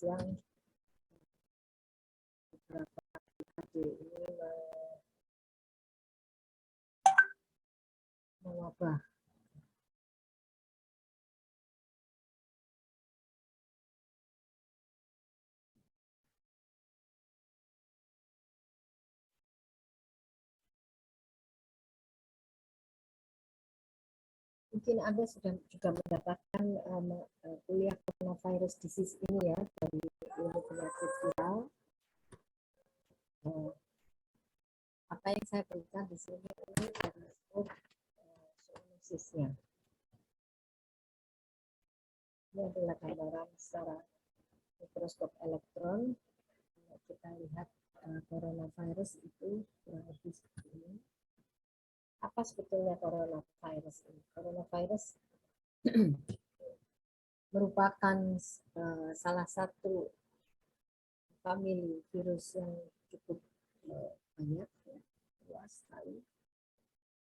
yang beberapa adik ini mewabah. Mungkin Anda sudah juga mendapatkan kuliah coronavirus disease ini ya dari ilmu penyakit viral. Apa yang saya berikan di sini ini termasuk zoonosisnya. Ini adalah gambaran secara mikroskop elektron. Kita lihat coronavirus itu kurang lebih seperti ini. Apa sebetulnya coronavirus ini? Coronavirus merupakan salah satu famili virus yang cukup banyak, ya, luas sekali,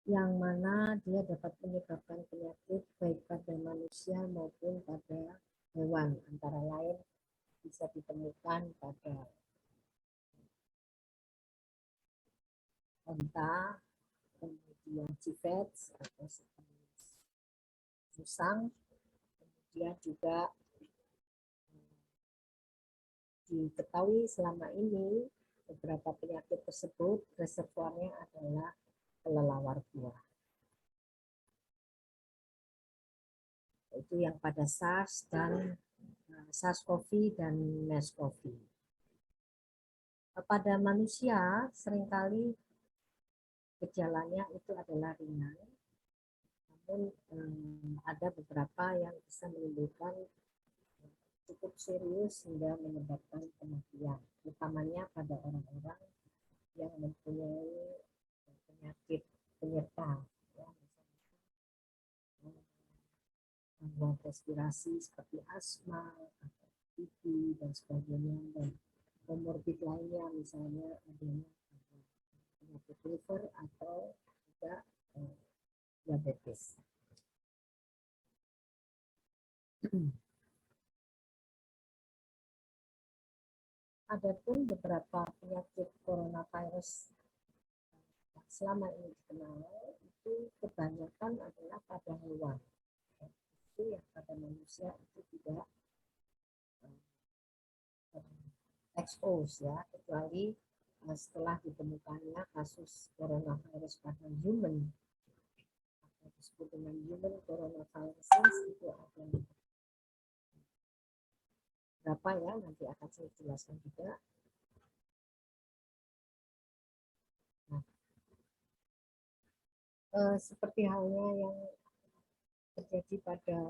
yang mana dia dapat menyebabkan penyakit baik pada manusia maupun pada hewan, antara lain bisa ditemukan pada onta, kemudian civet atau musang, kemudian juga diketahui selama ini beberapa penyakit tersebut reservoirnya adalah kelelawar buah. Itu yang pada SARS dan SARS-CoV dan MERS-CoV. Pada manusia seringkali gejalanya itu adalah ringan, namun ada beberapa yang bisa menimbulkan cukup serius hingga menyebabkan kematian, utamanya pada orang-orang yang mempunyai penyakit penyerta, ya, gangguan respirasi seperti asma, TB dan sebagainya, dan komorbid lainnya misalnya adanya penyakit liver atau juga diabetes. Adapun beberapa penyakit coronavirus yang selama ini dikenal itu kebanyakan adalah pada hewan. Itu yang pada manusia itu tidak expose, ya, kecuali setelah ditemukannya kasus coronavirus pada human, atau disebut dengan human coronavirus, itu ada berapa ya, nanti akan saya jelaskan juga. Nah, seperti halnya yang terjadi pada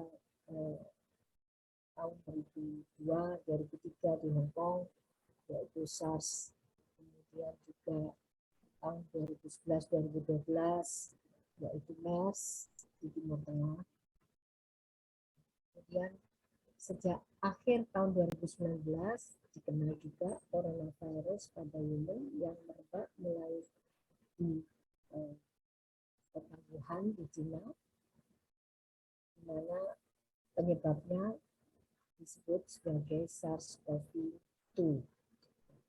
tahun 2002, 2003 di Hong Kong, yaitu SARS, kemudian juga tahun 2011, 2012, yaitu MERS di Timur Tengah. Kemudian sejak akhir tahun 2019 dikenal juga coronavirus pada human yang merebak mulai di kota Wuhan di Cina, di mana penyebabnya disebut sebagai SARS-CoV-2.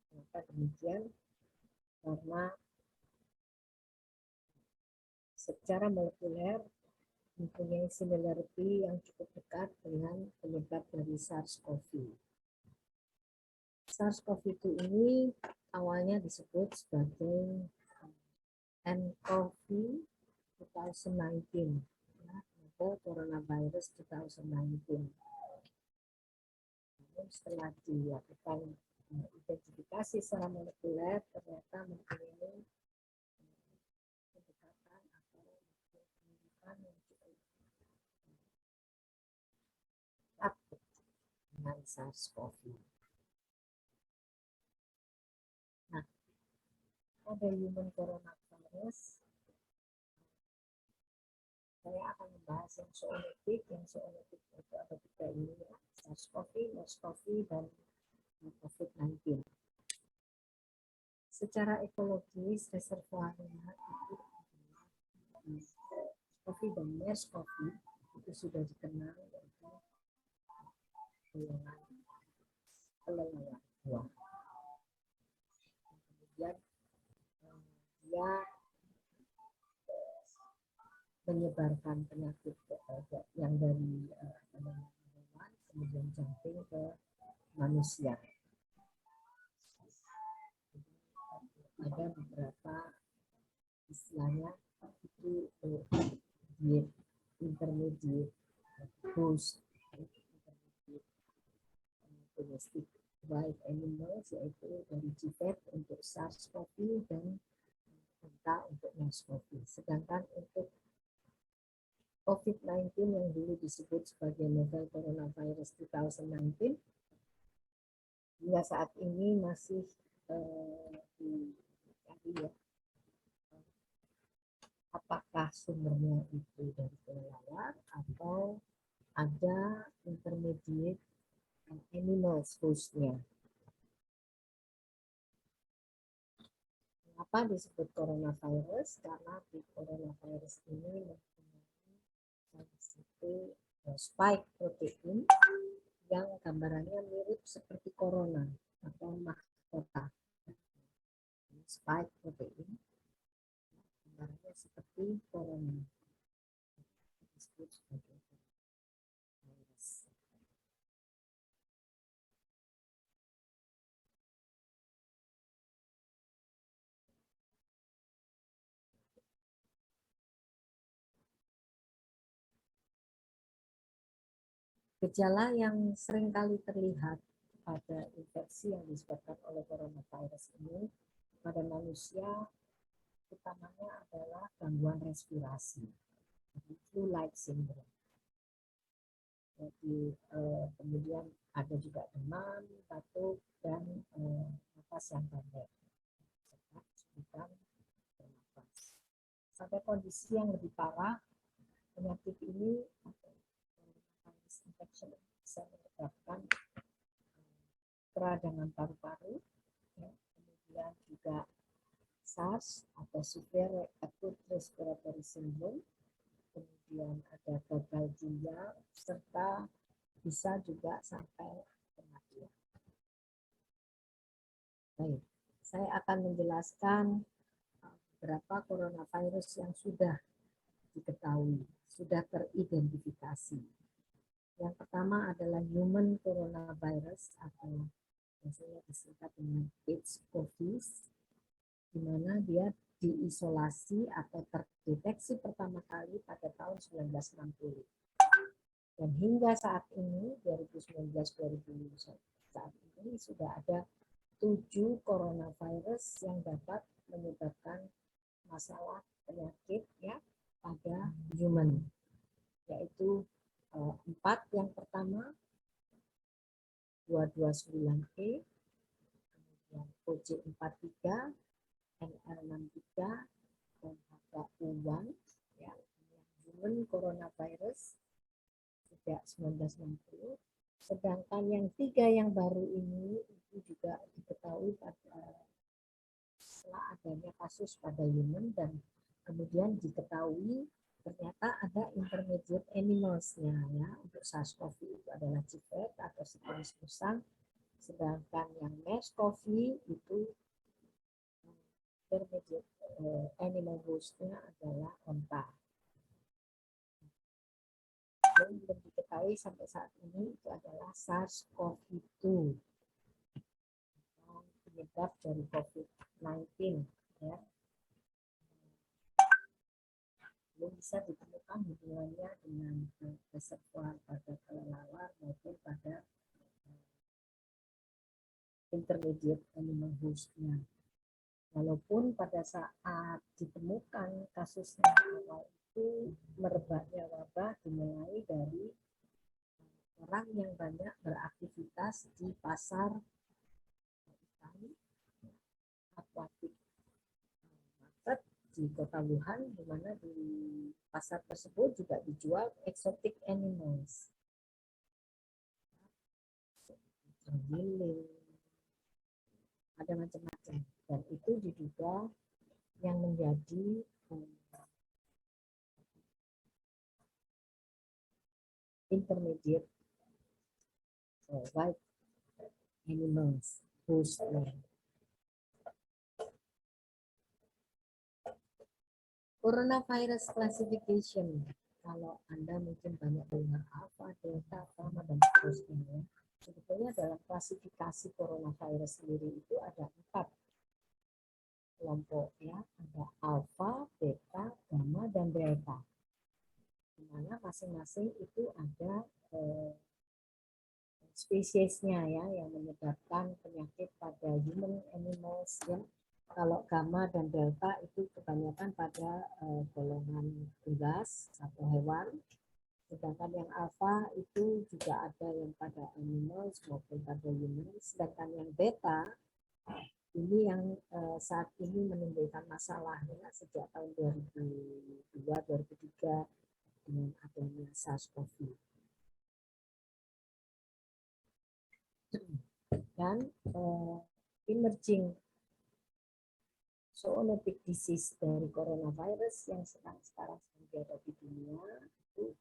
Kenapa demikian? Karena secara molekuler mempunyai similarity yang cukup dekat dengan penyebab dari SARS-CoV. SARS-CoV-2 ini awalnya disebut sebagai nCoV 2019, ya, atau coronavirus 2019. Namun setelah dilakukan identifikasi secara molekuler, ternyata mempunyai pendekatan atau penelitian yang cukup aktif dengan SARS-CoV. Nah, pada human coronavirus, saya akan membahas yang zoonotik. Yang zoonotik itu ada 3 ini, ya, SARS-CoV, MERS-CoV, dan COVID-19. Secara ekologis, reservoirnya itu COVID dan MERS-CoV itu sudah dikenal, yaitu golongan kelelawar buah. Kemudian dia menyebarkan penyakit yang dari hewan, kemudian jumping ke manusia. Ada beberapa istilahnya itu diet intermediate host, domestic wild animals, yaitu dari civet untuk SARS-CoV dan Delta untuk MERS-CoV. Sedangkan untuk COVID-19 yang dulu disebut sebagai novel coronavirus 2019 hingga saat ini masih dicari ya, apakah sumbernya itu dari kelelawar atau ada intermediate animals hostnya. Kenapa disebut coronavirus? Karena di coronavirus ini mempunyai satu spike protein yang gambarannya mirip seperti corona atau mahkota. Spike protein gambarannya seperti corona. Disebut sebagai virus. Gejala yang sering kali terlihat pada infeksi yang disebabkan oleh coronavirus ini pada manusia utamanya adalah gangguan respirasi, flu-like syndrome. Jadi kemudian ada juga demam, batuk, dan nafas yang pendek, serta kesulitan bernafas. Sampai kondisi yang lebih parah, penyakit ini infection bisa menyebabkan peradangan paru-paru, ya, kemudian juga SARS atau severe acute respiratory syndrome, kemudian ada gagal ginjal, serta bisa juga sampai kematian. Baik, saya akan menjelaskan beberapa coronavirus yang sudah diketahui, sudah teridentifikasi. Yang pertama adalah human coronavirus atau biasanya disingkat dengan HCoV, di mana dia diisolasi atau terdeteksi pertama kali pada tahun 1960. Dan hingga saat ini, 2019-2021 saat ini sudah ada 7 coronavirus yang dapat menyebabkan masalah penyakit ya pada human, yaitu 4 yang pertama 229E, kemudian OJ43, NR63, dan HK1 ya, human coronavirus sejak 1960. Sedangkan yang 3 yang baru ini itu juga diketahui pada setelah adanya kasus pada human, dan kemudian diketahui ternyata ada intermediate animals-nya ya. Untuk SARS-CoV itu adalah civet atau siklus musang, sedangkan yang MERS-CoV itu intermediate animal host-nya adalah onta. Yang belum diketahui sampai saat ini itu adalah SARS-CoV-2, penyebab dari COVID-19 ya. Belum bisa ditemukan hubungannya dengan reservoir pada kelelawar maupun pada intermediate animal host-nya. Walaupun pada saat ditemukan kasusnya awal itu merebaknya wabah dimulai dari orang yang banyak beraktivitas di pasar ikan akuatik market di kota Wuhan, di mana di pasar tersebut juga dijual exotic animals, terenggiling, ada macam-macam, dan itu diduga yang menjadi intermediate wild animals, host. Coronavirus classification. Kalau Anda mungkin banyak dengar alpha, delta, gamma, dan seterusnya. Ya. Sebetulnya dalam klasifikasi coronavirus sendiri itu ada 4 kelompok ya. Ada alpha, beta, gamma, dan delta. Di mana masing-masing itu ada spesiesnya ya yang menyebabkan penyakit pada human, animals ya. Kalau gamma dan delta itu kebanyakan pada golongan unggas atau hewan, sedangkan yang alpha itu juga ada yang pada animals maupun pada humans, sedangkan yang beta ini yang saat ini menimbulkan masalah ya, sejak tahun 2002-2003 dengan adanya SARS-CoV. Dan emerging zoonotic disease dari coronavirus yang sekarang ada di dunia itu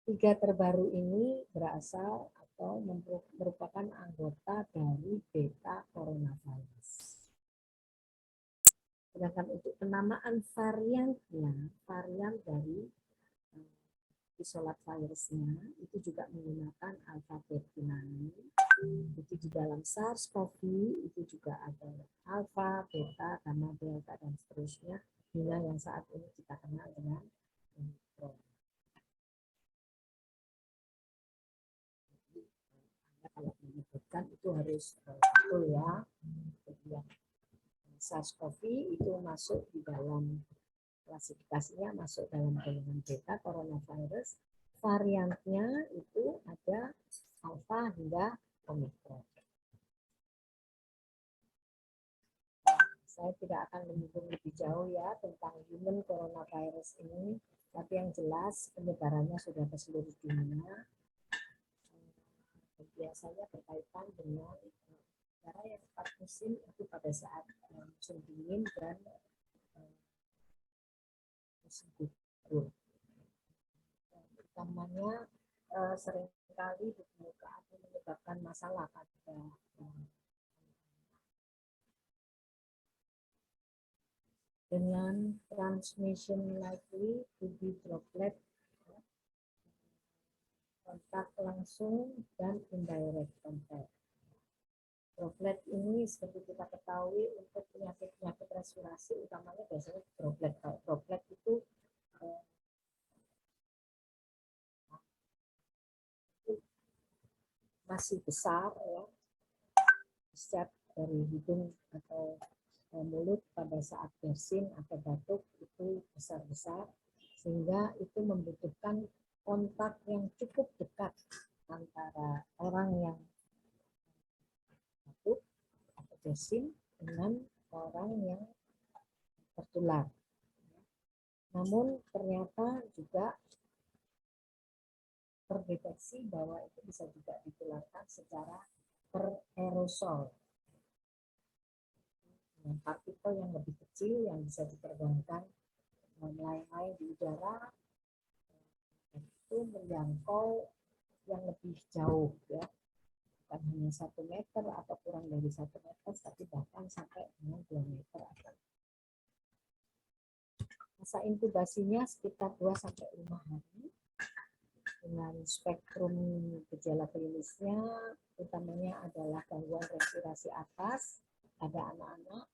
3 terbaru ini berasal atau merupakan anggota dari beta coronavirus. Sedangkan untuk penamaan variannya, varian dari isolat virusnya itu juga menggunakan alfabet Yunani. Itu di dalam SARS-CoV itu juga ada alfa, beta, gamma, delta, dan seterusnya hingga yang saat ini kita kenal dengan Omicron. Kalau menyebutkan itu harus betul ya. Kemudian SARS-CoV itu masuk di dalam klasifikasinya, masuk dalam golongan beta coronavirus. Variannya itu ada alfa hingga Omicron. Saya tidak akan menyinggung lebih jauh ya tentang human coronavirus ini, tapi yang jelas penyebarannya sudah ke seluruh dunia. Biasanya berkaitan dengan negara yang tepat musim itu pada saat musim dingin dan musim gugur. Utamanya seringkali ditemukan menyebabkan masalah pada dengan transmission likely to be droplet, kontak langsung dan indirect contact. Droplet ini seperti kita ketahui untuk penyakit-penyakit respirasi utamanya biasanya droplet. Kalau droplet itu masih besar ya, discharge dari hidung atau mulut pada saat bersin atau batuk itu besar-besar, sehingga itu membutuhkan kontak yang cukup dekat antara orang yang batuk atau bersin dengan orang yang tertular. Namun ternyata juga terdeteksi bahwa itu bisa juga ditularkan secara per-aerosol dengan partikel yang lebih kecil yang bisa diterbangkan melayang-layang di udara, itu menjangkau yang lebih jauh ya, bukan hanya 1 meter atau kurang dari 1 meter, tapi bahkan sampai dengan 2 meter. Masa inkubasinya sekitar 2-5 hari dengan spektrum gejala klinisnya utamanya adalah gangguan respirasi atas pada anak-anak,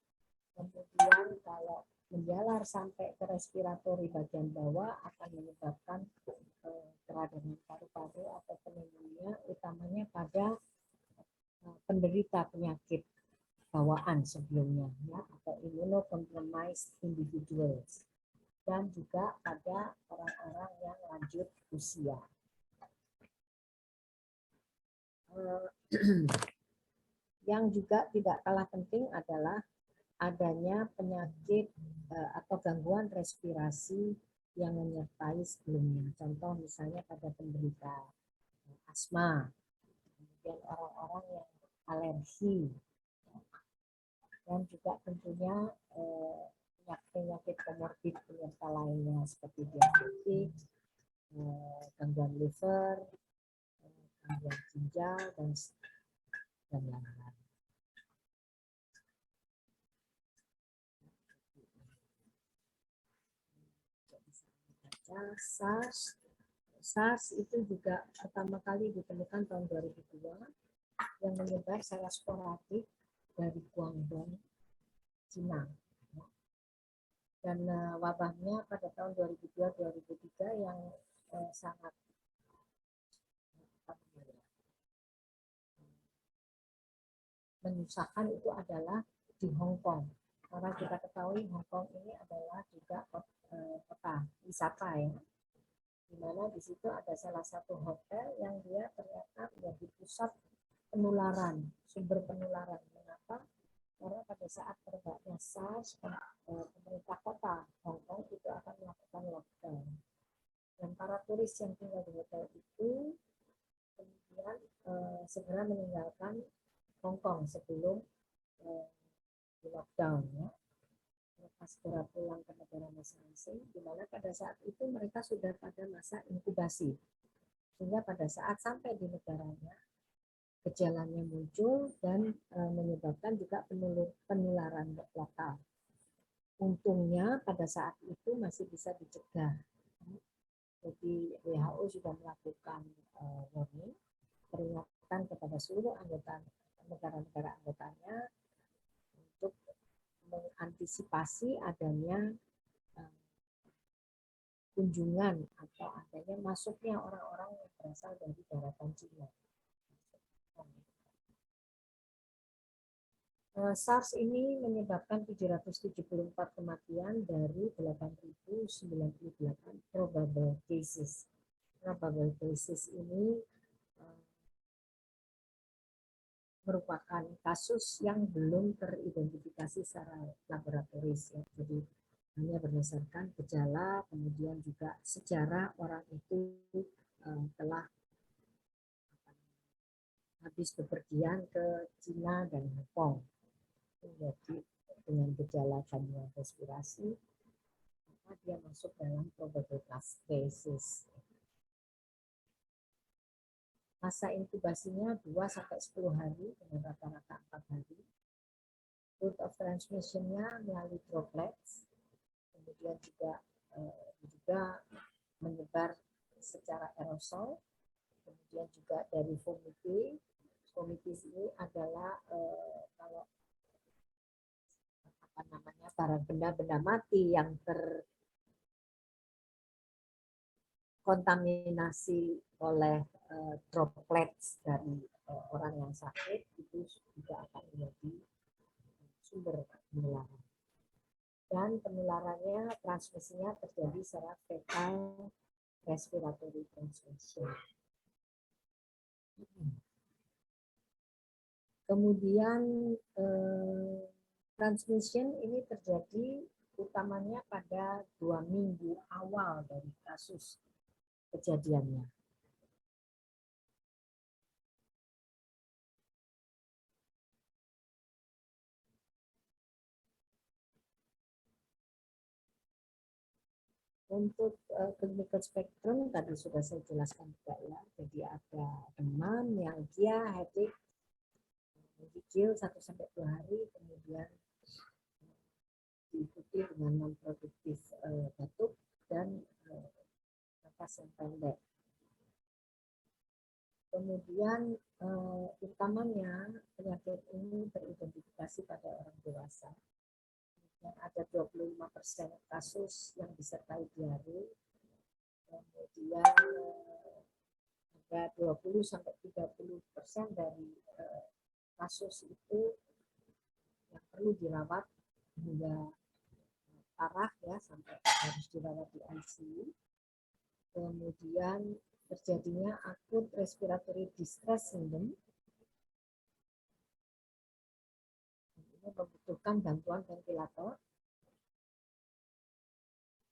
kemudian kalau menjalar sampai ke respiratori bagian bawah akan menyebabkan keradangan paru-paru atau pneumonia utamanya pada penderita penyakit bawaan sebelumnya ya, atau immunocompromised individuals, dan juga pada orang-orang yang lanjut usia. Yang juga tidak kalah penting adalah adanya penyakit atau gangguan respirasi yang menyertai sebelumnya. Contoh misalnya pada penderita asma, kemudian orang-orang yang alergi, dan juga tentunya penyakit komorbid penyerta lainnya seperti diabetes, gangguan liver, gangguan ginjal, dan dan lain-lain. SARS. SARS itu juga pertama kali ditemukan tahun 2002 yang menyebar secara sporadik dari Guangdong, Cina. Dan wabahnya pada tahun 2002-2003 yang sangat menyusahkan itu adalah di Hong Kong. Karena kita ketahui Hong Kong ini adalah juga kota wisata ya, di mana di situ ada salah satu hotel yang dia ternyata menjadi pusat penularan, sumber penularan. Mengapa? Karena pada saat merebaknya SARS, pemerintah kota Hong Kong itu akan melakukan lockdown. Dan para turis yang tinggal di hotel itu kemudian segera meninggalkan Hong Kong sebelum di lockdown ya. Mereka segera pulang ke negara masing-masing, di mana pada saat itu mereka sudah pada masa inkubasi. Sehingga pada saat sampai di negaranya, gejalanya muncul dan menyebabkan juga penularan lokal. Untungnya pada saat itu masih bisa dicegah. Jadi WHO sudah melakukan warning, peringatan kepada seluruh anggota negara-negara anggotanya untuk mengantisipasi adanya kunjungan atau adanya masuknya orang-orang yang berasal dari daratan Cina. SARS ini menyebabkan 774 kematian dari 8.098 probable cases. Probable cases ini merupakan kasus yang belum teridentifikasi secara laboratoris ya. Jadi hanya berdasarkan gejala, kemudian juga sejarah orang itu telah habis bepergian ke Cina dan Hong Kong. Jadi dengan gejala gangguan respirasi, maka dia masuk dalam probable cases. Masa inkubasinya 2-10 hari dengan rata-rata 4 hari. Route of transmission-nya melalui droplets, kemudian juga menyebar secara aerosol, kemudian juga dari vomiting. Vomiting ini adalah kalau barang benda-benda mati yang terkontaminasi oleh droplets dari orang yang sakit itu juga akan menjadi sumber penularan. Dan penularannya, transmisinya terjadi secara fecal respiratory transmission. Kemudian transmission ini terjadi utamanya pada 2 minggu awal dari kasus kejadiannya. Untuk clinical spectrum tadi sudah saya jelaskan juga ya. Jadi ada demam, myalgia, headache, menggigil 1-2 hari, kemudian diikuti dengan non-produktif batuk dan nafas yang pendek. Kemudian utamanya penyakit ini teridentifikasi pada orang dewasa. Yang ada 25% kasus yang disertai diare, kemudian ada 20-30% dari kasus itu yang perlu dirawat hingga parah ya, sampai harus dirawat di ICU. Kemudian terjadinya akut respiratory distress syndrome. Ini membutuhkan bantuan ventilator.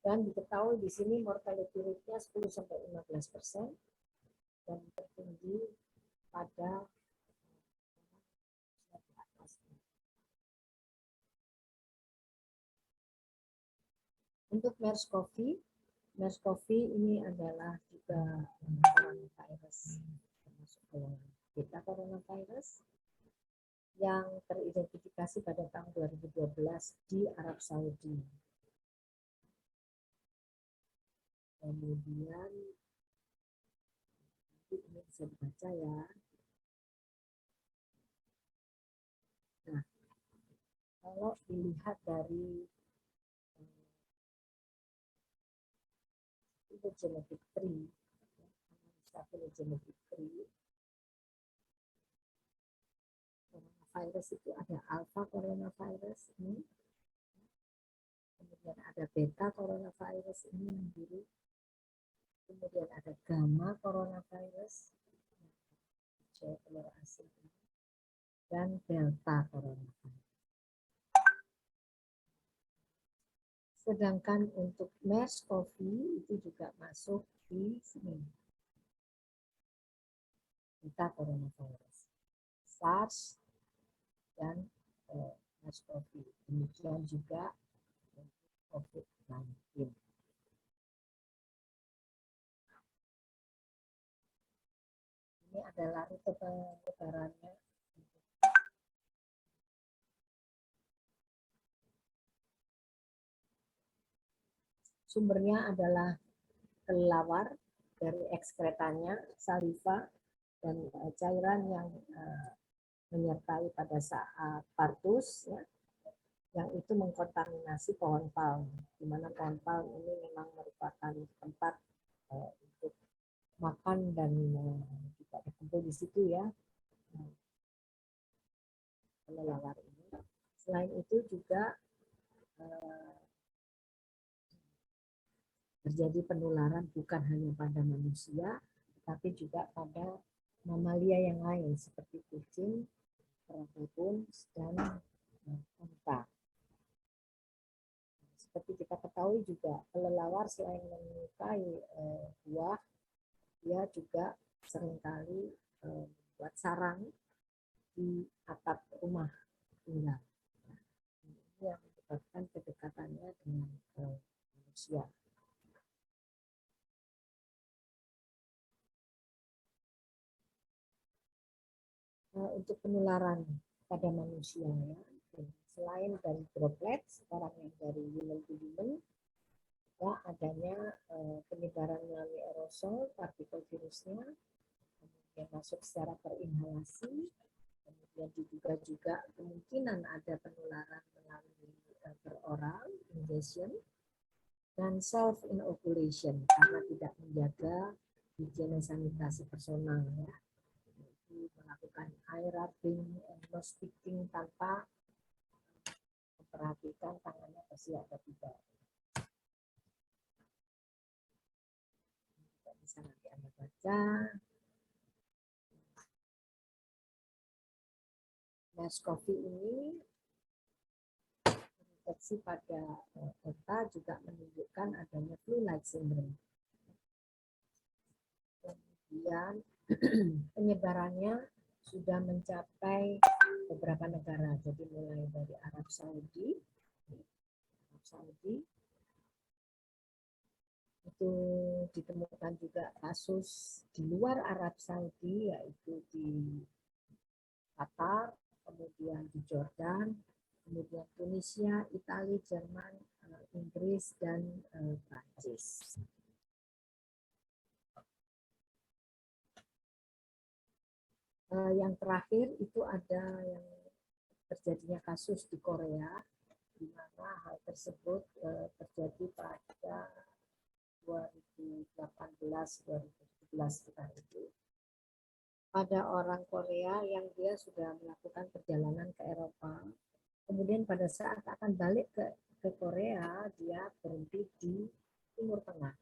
Dan diketahui di sini mortality rate-nya 10-15% dan tertinggi pada untuk MERS-CoV ini adalah juga coronavirus, termasuk golongan beta coronavirus. yang teridentifikasi pada tahun 2012 di Arab Saudi. Kemudian ini bisa dibaca ya. Nah, kalau dilihat dari genetic tree, genetic tree, coronavirus itu ada alpha coronavirus ini, kemudian ada beta coronavirus ini yang biru, kemudian ada gamma coronavirus, telur asin, dan delta coronavirus. Sedangkan untuk MERS-CoV itu juga masuk di sini. Beta coronavirus, SARS, dan MERS-CoV. Demikian juga COVID-19. Ini adalah rute penyebarannya. Sumbernya adalah kelelawar dari ekskretannya, saliva, dan cairan yang menyertai pada saat partus, ya, yang itu mengkontaminasi pohon palm, di mana pohon palm ini memang merupakan tempat untuk makan dan juga berkumpul di situ ya, kelelawar ini. Selain itu juga terjadi penularan bukan hanya pada manusia, tapi juga pada mamalia yang lain seperti kucing, perabot, dan unta. Seperti kita ketahui juga kelelawar selain menyukai buah, dia juga seringkali buat sarang di atap rumah tinggal. Ini yang menyebabkan kedekatannya dengan manusia. Untuk penularan pada manusia ya, selain dari droplet, sekarang yang dari human to human, ya adanya penyebaran melalui aerosol, partikel virusnya, kemudian masuk secara terinhalasi, kemudian diduga juga kemungkinan ada penularan melalui peroral, ingestion, dan self-inoculation karena tidak menjaga higiene sanitasi personal ya. Melakukan air rubbing, nose picking tanpa memperhatikan tangannya bersih atau tidak. Kita bisa nanti Anda baca. MERS-CoV ini infeksi pada otak juga menunjukkan adanya flu-like syndrome. Kemudian penyebarannya sudah mencapai beberapa negara, jadi mulai dari Arab Saudi itu ditemukan juga kasus di luar Arab Saudi, yaitu di Qatar, kemudian di Jordan, kemudian Tunisia, Italia, Jerman, Inggris, dan Prancis. Yang terakhir itu ada yang terjadinya kasus di Korea, di mana hal tersebut terjadi pada 2018-2017 sekitar itu. Pada orang Korea yang dia sudah melakukan perjalanan ke Eropa, kemudian pada saat akan balik ke Korea, dia berhenti di Timur Tengah.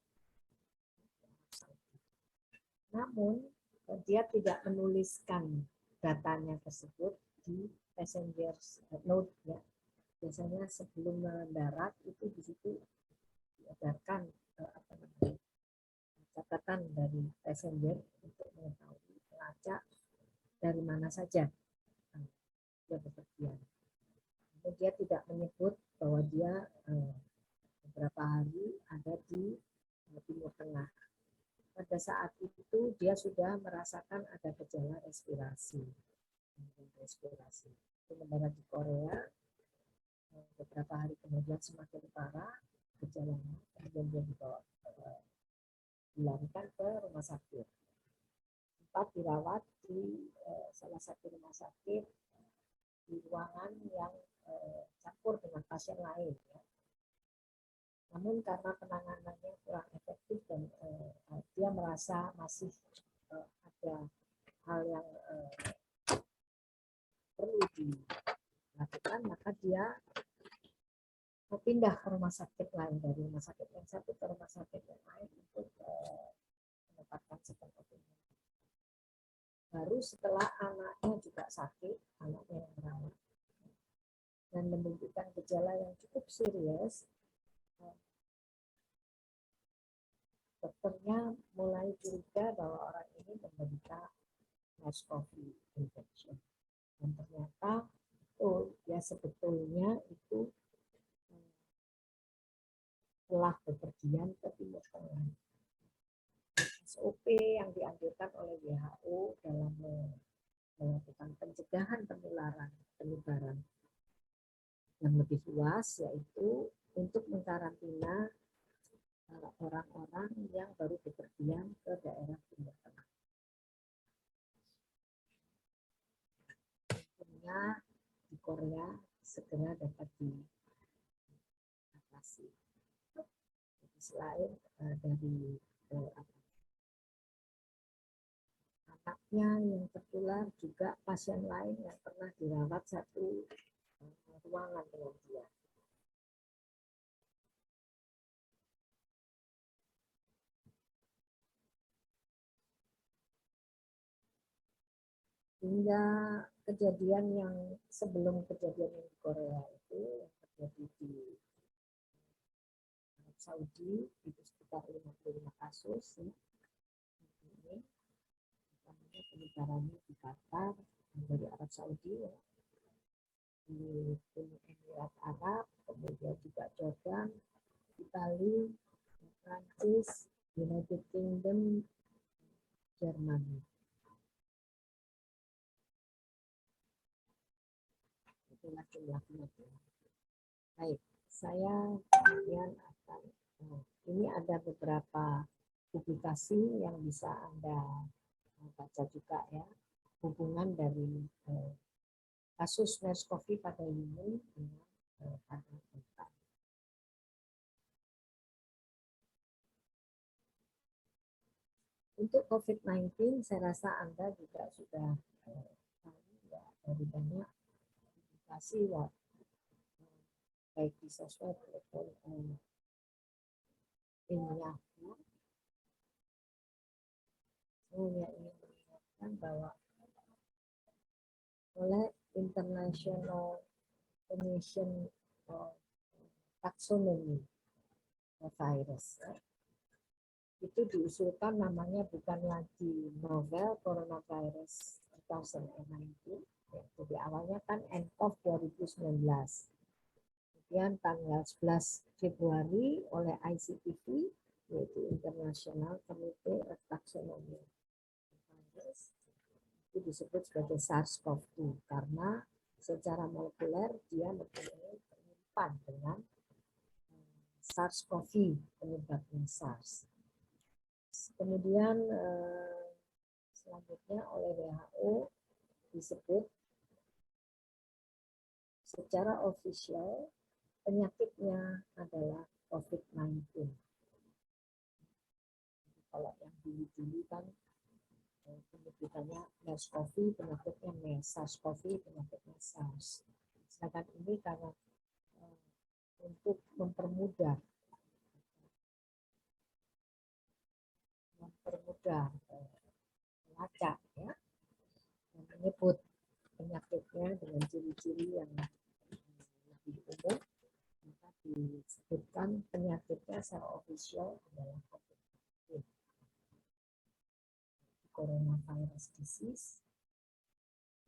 Namun dia tidak menuliskan datanya tersebut di passenger note ya. Biasanya sebelum mendarat itu di situ diedarkan catatan dari passenger untuk mengetahui melacak dari mana saja dia bepergian. Dia tidak menyebut bahwa dia beberapa hari ada di Timur Tengah. Pada saat itu dia sudah merasakan ada gejala respirasi, respirasi. Itu mendarat di Korea, beberapa hari kemudian semakin parah gejalanya, kemudian dia dibawa dilarikan ke rumah sakit. Sempat dirawat di salah satu rumah sakit di ruangan yang campur dengan pasien lain. Ya. Namun karena penanganannya kurang efektif dan dia merasa masih ada hal yang perlu dilakukan, maka dia pindah ke rumah sakit lain, dari rumah sakit yang satu ke rumah sakit yang lain untuk mendapatkan second opinion. Baru setelah anaknya juga sakit, anaknya yang merawat, dan menunjukkan gejala yang cukup serius, dokternya mulai curiga bahwa orang ini menderita MERS-CoV infection. Dan ternyata, ya sebetulnya itu telah bepergian ke Timur Tengah. SOP yang dianjurkan oleh WHO dalam melakukan pencegahan penyebaran yang lebih luas, yaitu untuk mengkarantina orang-orang yang baru bepergian ke daerah Timur Tengah. Tentunya di Korea segera dapat diatasi. Selain dari anaknya yang tertular, juga pasien lain yang pernah dirawat satu ruangan dengan dia. Hingga kejadian yang sebelum kejadian di Korea itu yang terjadi di Arab Saudi itu sekitar 55 kasus ya. Ini namanya penyebarannya di Qatar, dari Arab Saudi ya. Di Emirat Arab, kemudian juga Jordan, Italia, Prancis, United Kingdom, Jerman. Itulah jumlah kematian. Baik, saya kemudian akan ini ada beberapa publikasi yang bisa Anda baca juga ya, hubungan dari kasus MERS-CoV pada human dengan pada Delta. Untuk COVID-19 saya rasa Anda juga sudah tahu ya, dari banyak publikasi ya, baik di sosmed maupun ilmiah. Saya ingin mengingatkan bahwa oleh International Commission of Taxonomy Virus itu diusulkan namanya bukan lagi novel coronavirus 2019, jadi awalnya kan nCoV 2019. Kemudian tanggal 11 Februari oleh ICTV, yaitu International Committee of Taxonomy Virus, itu disebut sebagai SARS-CoV-2 karena secara molekuler dia mempunyai kemiripan dengan SARS-CoV, penyebabnya SARS. Kemudian selanjutnya oleh WHO disebut secara ofisial penyakitnya adalah COVID-19. Kalau yang dulu kan penyebutannya MERS-CoV, penyakitnya MERS, SARS-CoV, penyakitnya SARS. Sedangkan ini karena untuk mempermudah melacak ya, dan menyebut penyakitnya dengan ciri-ciri yang lebih umum, maka disebutkan penyakitnya secara ofisial adalah COVID-19. Coronavirus disease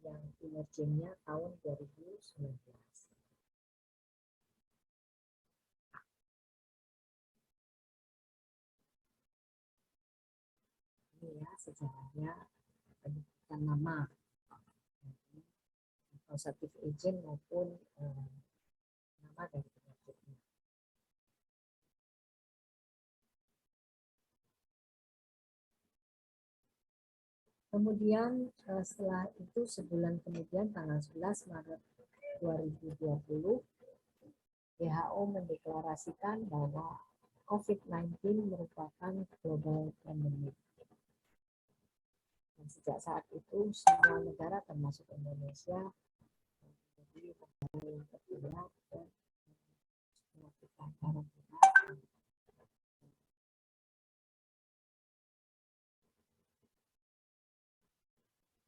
yang emergingnya tahun 2019. Ini ya sejarahnya penyebutan nama. causative agent maupun nama dari penyakitnya. Kemudian setelah itu sebulan kemudian tanggal 11 Maret 2020 WHO mendeklarasikan bahwa COVID-19 merupakan global pandemic. Dan sejak saat itu semua negara termasuk Indonesia menjadi negara yang tertular dan melakukan karantina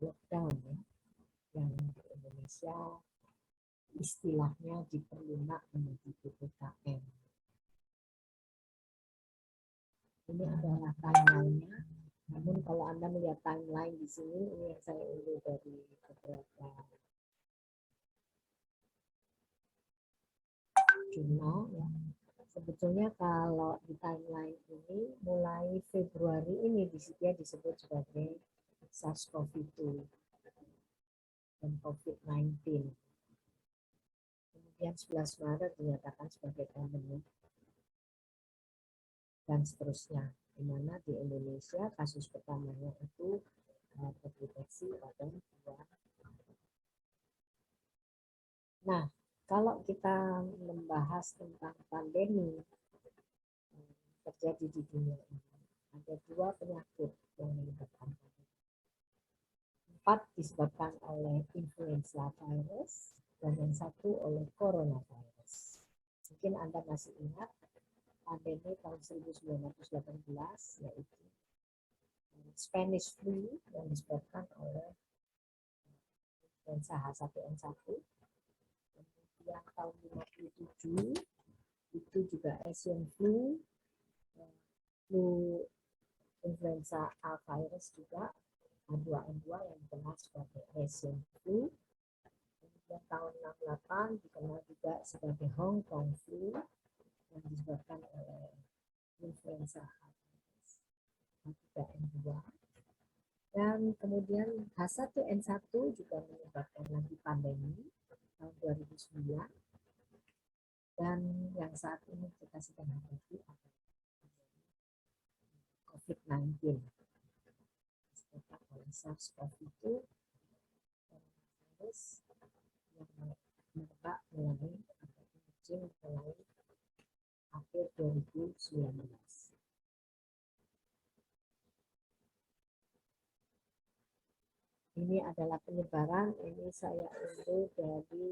lockdown ya, yang di Indonesia istilahnya diperlunak menjadi PPKM. Ini adalah timeline-nya. Namun kalau Anda melihat timeline di sini, ini yang saya unduh dari beberapa jurnal ya. Sebetulnya kalau di timeline ini mulai Februari ini dia disebut sebagai SARS-CoV-2 dan COVID-19. Kemudian 11 Maret dinyatakan sebagai pandemi dan seterusnya. Di mana di Indonesia kasus pertamanya itu terdeteksi pada bulan. Nah, kalau kita membahas tentang pandemi terjadi di dunia ini, ada 2 penyakit yang menyebabkan pandemi. 4 disebabkan oleh influenza virus dan yang 1 oleh coronavirus. Mungkin Anda masih ingat pandemi tahun 1918 yaitu Spanish flu yang disebabkan oleh influenza H1N1. Kemudian tahun 57 itu juga Asian flu, flu influenza A virus juga H2N2 yang dikenal sebagai Asian flu. Kemudian tahun 68 dikenal juga sebagai Hong Kong flu yang disebabkan oleh influenza H3N2. Dan kemudian H1N1 juga menyebabkan lagi pandemi tahun 2009. Dan yang saat ini kita sedang hadapi adalah COVID-19 disebabkan oleh SARS-CoV-2 virus yang merebak mulai akhir 2019. Ini adalah penyebaran, ini saya unduh dari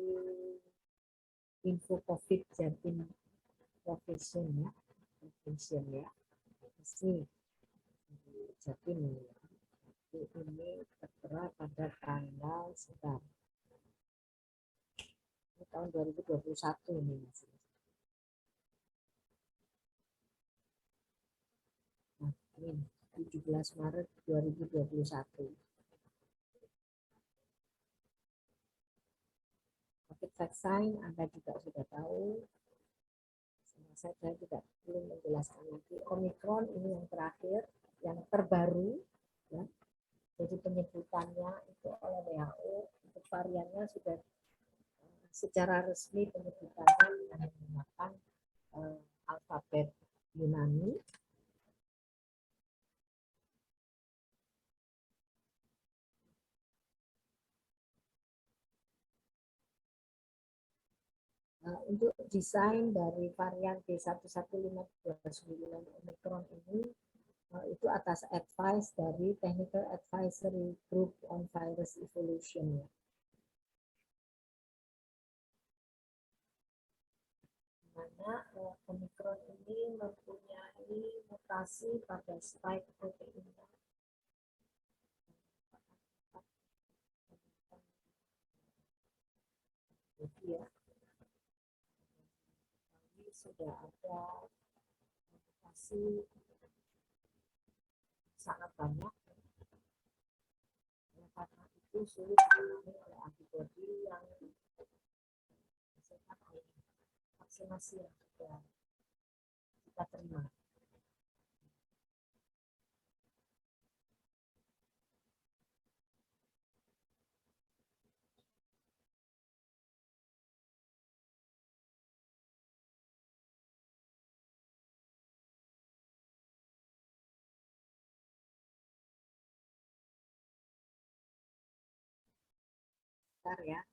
info COVID Jatim Profession ya, Profession ya. Ini Jatim ya. Ini tertera pada tanggal sekitar tahun 2021 ini masih. Nah, ini 17 Maret 2021. COVID vaccine Anda juga sudah tahu. Saya tidak perlu menjelaskan lagi. Omicron ini yang terakhir, yang terbaru. Ya. Jadi penyebutannya itu oleh WHO, untuk variannya sudah secara resmi penyebutannya dengan menggunakan alfabet Yunani. Untuk desain dari varian B11529 Omicron ini itu atas advice dari Technical Advisory Group on Virus Evolution. Mana Omicron ini mempunyai mutasi pada spike proteinnya. Ya. Ini sudah ada mutasi sangat banyak. Karena itu sulit dikenali oleh antibodi yang vaksinasi yang sudah kita terima. Bentar ya.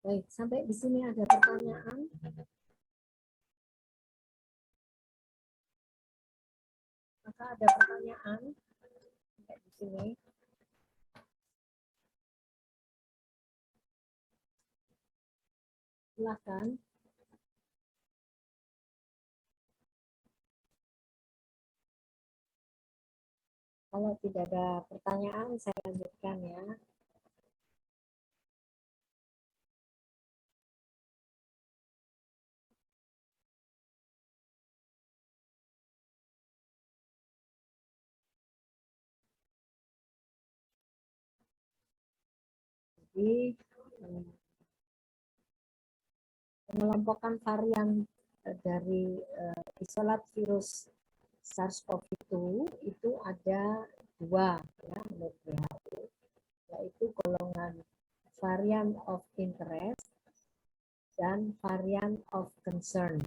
Baik, sampai di sini ada pertanyaan. Maka ada pertanyaan sampai di sini. Silakan. Kalau tidak ada pertanyaan, saya lanjutkan ya. Jadi, pengelompokan varian dari isolat virus SARS-CoV-2 itu ada dua ya menurut WHO, yaitu golongan varian of interest dan varian of concern.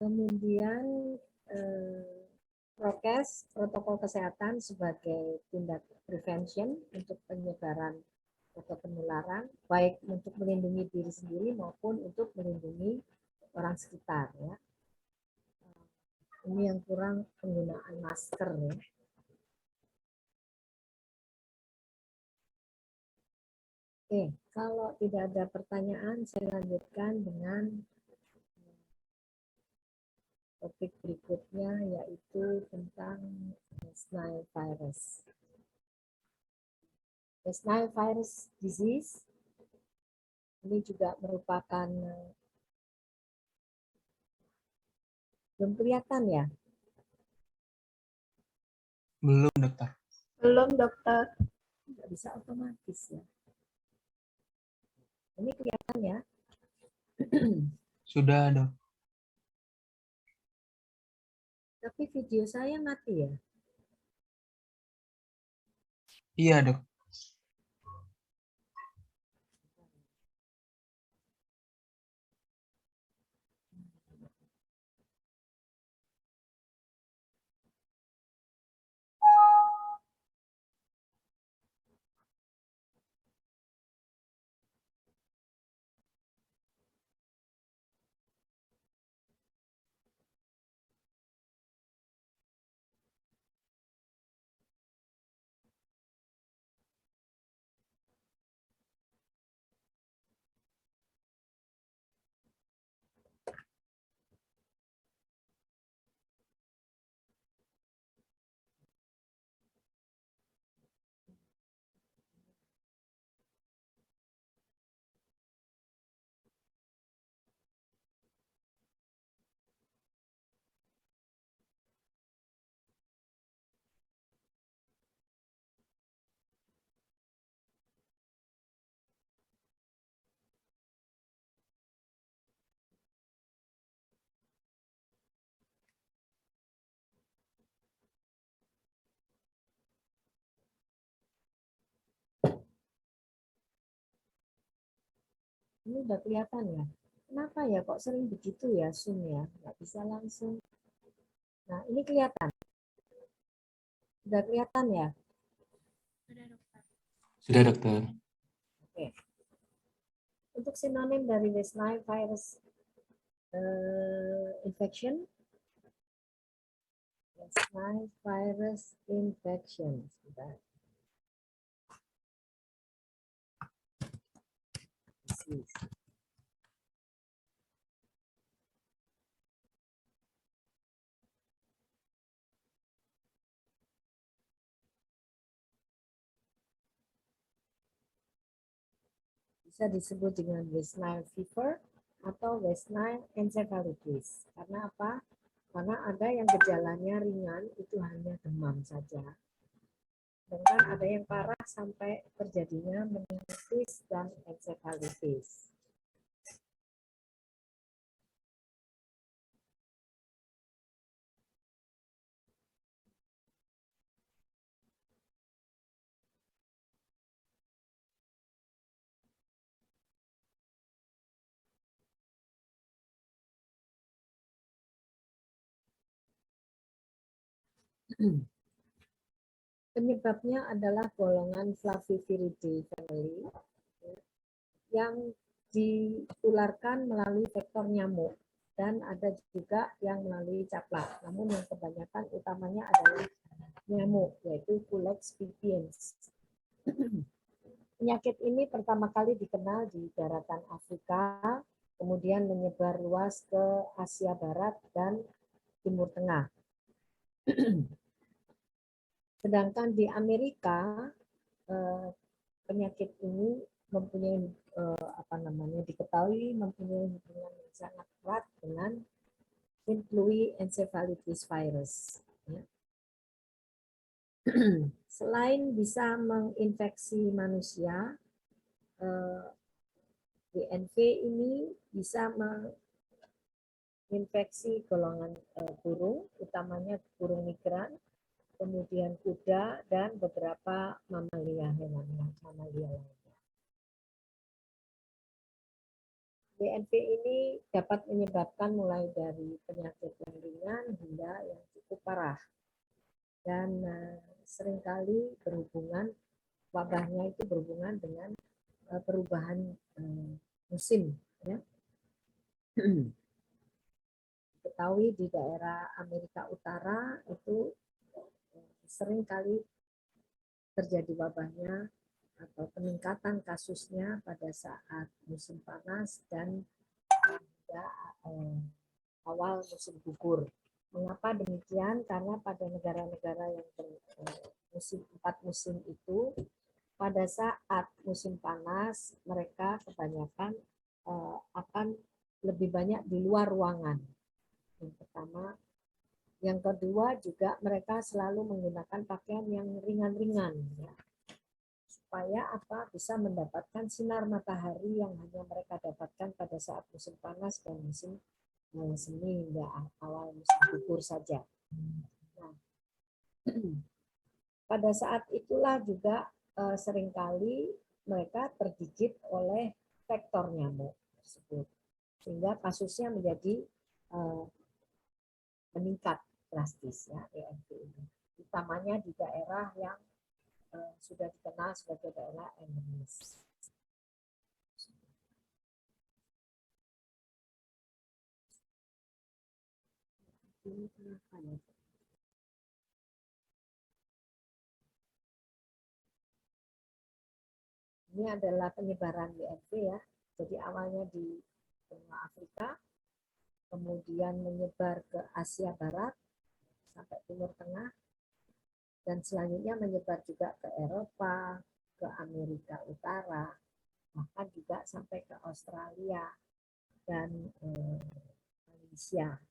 Kemudian prokes, protokol kesehatan sebagai tindak prevention untuk penyebaran atau penularan, baik untuk melindungi diri sendiri maupun untuk melindungi orang sekitar. Ya. Ini yang kurang penggunaan masker. Ya. Oke, kalau tidak ada pertanyaan, saya lanjutkan dengan topik berikutnya, yaitu tentang West Nile virus. West Nile virus disease ini juga merupakan, belum kelihatan ya? Belum, dokter. Belum, dokter. Nggak bisa otomatis ya. Ini kelihatan ya? Sudah, dok. Tapi video saya mati ya? Iya, dok. Ini udah kelihatan ya? Kenapa ya kok sering begitu ya Zoom ya? Nggak bisa langsung. Nah, ini kelihatan. Udah kelihatan ya? Sudah, dokter. Oke. Untuk sinonim dari West Nile virus infection, West Nile virus infection. Sebentar. Disease. Bisa disebut dengan West Nile fever atau West Nile encephalitis. Karena apa? Karena ada yang gejalanya ringan, itu hanya demam saja. Sedangkan ada yang parah sampai terjadinya meningitis dan encephalitis. Penyebabnya adalah golongan Flaviviridae family yang ditularkan melalui vektor nyamuk dan ada juga yang melalui caplak. Namun yang kebanyakan utamanya adalah nyamuk, yaitu Culex pipiens. Penyakit ini pertama kali dikenal di daratan Afrika, kemudian menyebar luas ke Asia Barat dan Timur Tengah. Sedangkan di Amerika penyakit ini mempunyai diketahui mempunyai hubungan yang sangat erat dengan influenza encephalitis virus. Ya. Selain bisa menginfeksi manusia, DNV ini bisa menginfeksi golongan burung, utamanya burung migran, kemudian kuda, dan beberapa mamalia, hewan mamalia lainnya. BNV ini dapat menyebabkan mulai dari penyakit yang ringan hingga yang cukup parah. Dan seringkali wabahnya itu berhubungan dengan perubahan musim. Ya. Ketahui di daerah Amerika Utara itu seringkali terjadi wabahnya atau peningkatan kasusnya pada saat musim panas dan pada awal musim gugur. Mengapa demikian? Karena pada negara-negara yang empat musim itu, pada saat musim panas mereka kebanyakan akan lebih banyak di luar ruangan. Yang pertama, yang kedua juga mereka selalu menggunakan pakaian yang ringan-ringan, ya, supaya bisa mendapatkan sinar matahari yang hanya mereka dapatkan pada saat musim panas dan musim semi hingga awal musim gugur saja. Nah, pada saat itulah juga seringkali mereka tergigit oleh vektor nyamuk tersebut, sehingga kasusnya menjadi meningkat drastis, ya, BNV ini. Utamanya di daerah yang sudah dikenal sebagai daerah endemis. Ini kenapa ya? Ini adalah penyebaran BNV, ya. Jadi awalnya di benua Afrika, kemudian menyebar ke Asia Barat sampai Timur Tengah, dan selanjutnya menyebar juga ke Eropa, ke Amerika Utara, bahkan juga sampai ke Australia dan Malaysia.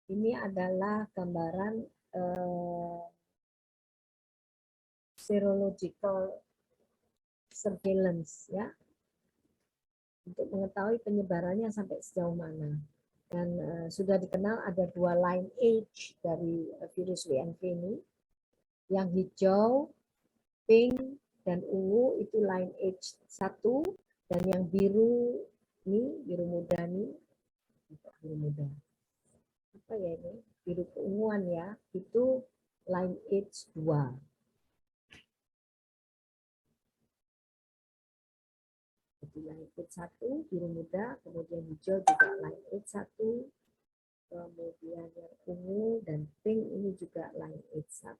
Ini adalah gambaran serological surveillance, ya, untuk mengetahui penyebarannya sampai sejauh mana. Dan sudah dikenal ada 2 lineage dari virus WNV ini. Yang hijau, pink, dan ungu itu lineage 1, dan yang biru ini, biru muda nih, biru muda. Apa ya ini? Biru keunguan, ya, itu lineage 2. Jadi lineage 1 biru muda, kemudian hijau juga lineage 1, kemudian yang ungu dan pink ini juga lineage 1.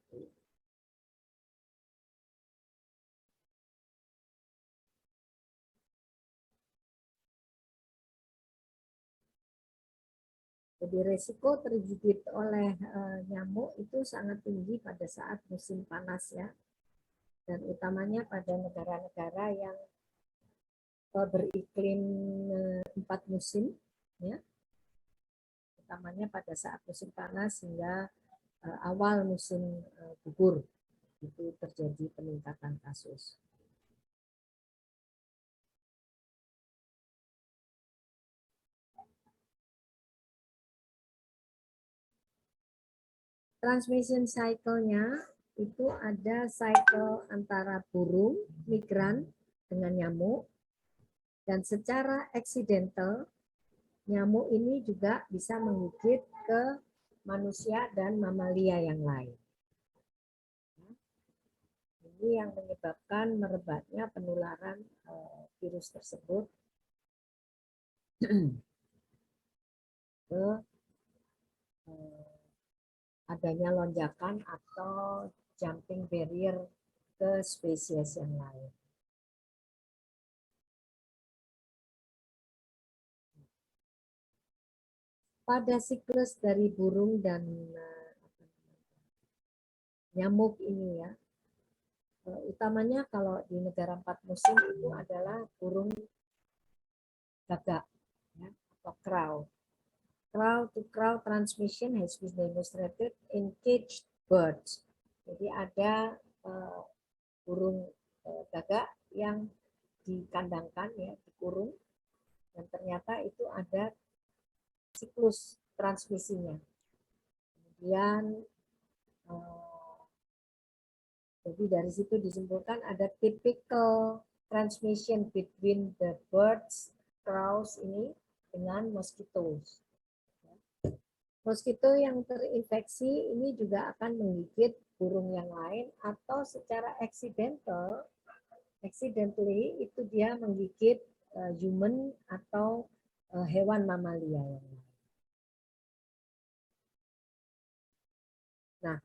Jadi resiko tergigit oleh nyamuk itu sangat tinggi pada saat musim panas, ya, dan utamanya pada negara-negara yang beriklim 4 musim, ya, utamanya pada saat musim panas hingga awal musim gugur itu terjadi peningkatan kasus. Transmission cycle-nya itu ada cycle antara burung, migran dengan nyamuk, dan secara accidental nyamuk ini juga bisa menggigit ke manusia dan mamalia yang lain. Ini yang menyebabkan merebaknya penularan virus tersebut ke adanya lonjakan atau jumping barrier ke spesies yang lain. Pada siklus dari burung dan nyamuk ini, ya, utamanya kalau di negara 4 musim itu adalah burung gagak, ya, atau crow. Crow to crow transmission has been demonstrated in caged birds. Jadi ada burung gagak yang dikandangkan, ya, dikurung, dan ternyata itu ada siklus transmisinya. Kemudian Jadi dari situ disimpulkan ada typical transmission between the birds, crows ini dengan mosquitoes. Mosquito yang terinfeksi ini juga akan menggigit burung yang lain atau secara accidentally itu dia menggigit human atau hewan mamalia yang lain. Nah,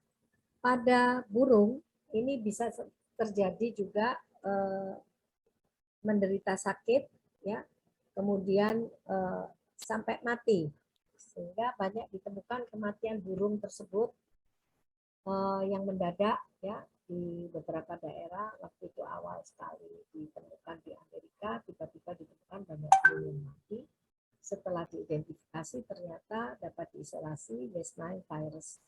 pada burung ini bisa terjadi juga menderita sakit, ya, kemudian sampai mati, sehingga banyak ditemukan kematian burung tersebut yang mendadak, ya, di beberapa daerah. Waktu itu awal sekali ditemukan di Amerika, tiba-tiba ditemukan banyak burung yang mati. Setelah diidentifikasi ternyata dapat diisolasi West Nile virus